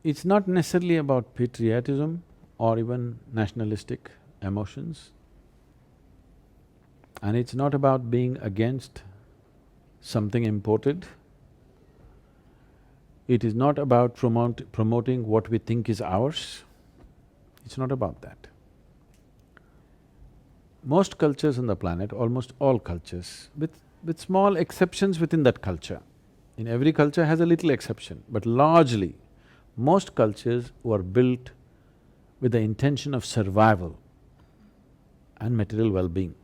it's not necessarily about patriotism or even nationalistic emotions, and it's not about being against something imported. It is not about promoting what we think is ours. It's not about that. Most cultures on the planet, almost all cultures, with small exceptions within that culture, in every culture has a little exception, but largely, most cultures were built with the intention of survival and material well-being.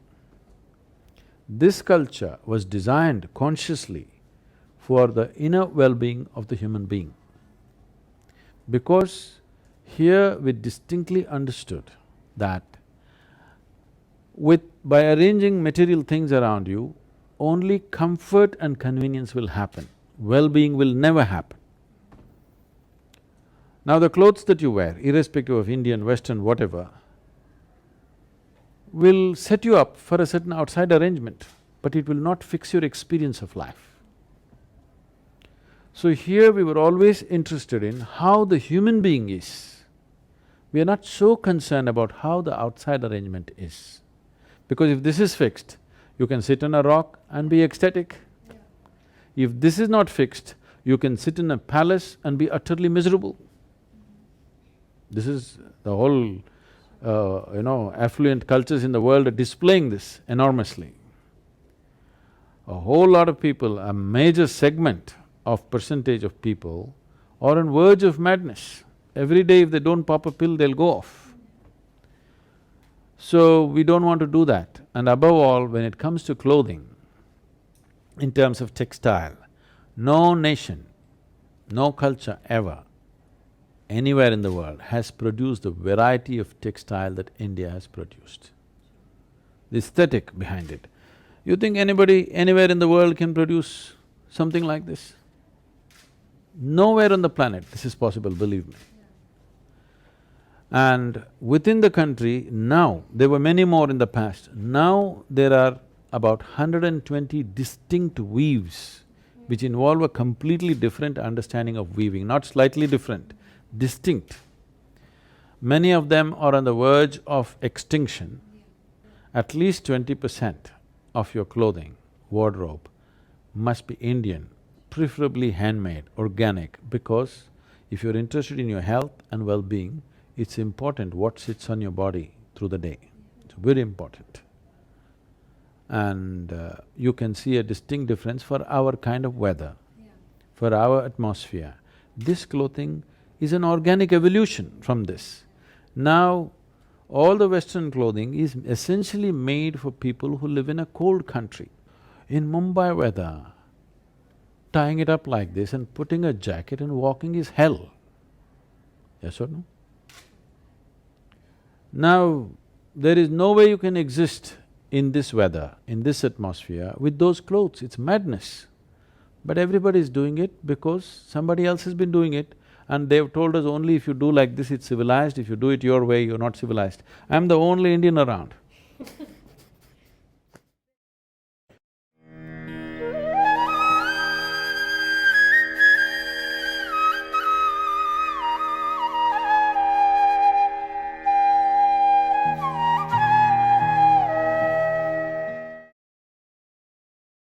This culture was designed consciously for the inner well-being of the human being. Because here we distinctly understood that by arranging material things around you, only comfort and convenience will happen, well-being will never happen. Now the clothes that you wear, irrespective of Indian, Western, whatever, will set you up for a certain outside arrangement, but it will not fix your experience of life. So here we were always interested in how the human being is. We are not so concerned about how the outside arrangement is. Because if this is fixed, you can sit on a rock and be ecstatic. If this is not fixed, you can sit in a palace and be utterly miserable. This is the whole, affluent cultures in the world are displaying this enormously. A whole lot of people, a major segment of percentage of people are on verge of madness. Every day if they don't pop a pill, they'll go off. So we don't want to do that. And above all, when it comes to clothing, in terms of textile, no nation, no culture ever, anywhere in the world has produced the variety of textile that India has produced. The aesthetic behind it. You think anybody anywhere in the world can produce something like this? Nowhere on the planet this is possible, believe me. And within the country now, there were many more in the past, now there are about 120 distinct weaves which involve a completely different understanding of weaving, not slightly different, distinct. Many of them are on the verge of extinction. At least 20% of your clothing, wardrobe must be Indian, preferably handmade, organic, because if you're interested in your health and well-being, it's important what sits on your body through the day. It's very important. And you can see a distinct difference for our kind of weather, for our atmosphere. This clothing is an organic evolution from this. Now, all the Western clothing is essentially made for people who live in a cold country. In Mumbai weather, tying it up like this and putting a jacket and walking is hell. Yes or no? Now, there is no way you can exist in this weather, in this atmosphere, with those clothes, it's madness. But everybody is doing it because somebody else has been doing it, and they've told us only if you do like this, it's civilized, if you do it your way, you're not civilized. I'm the only Indian around.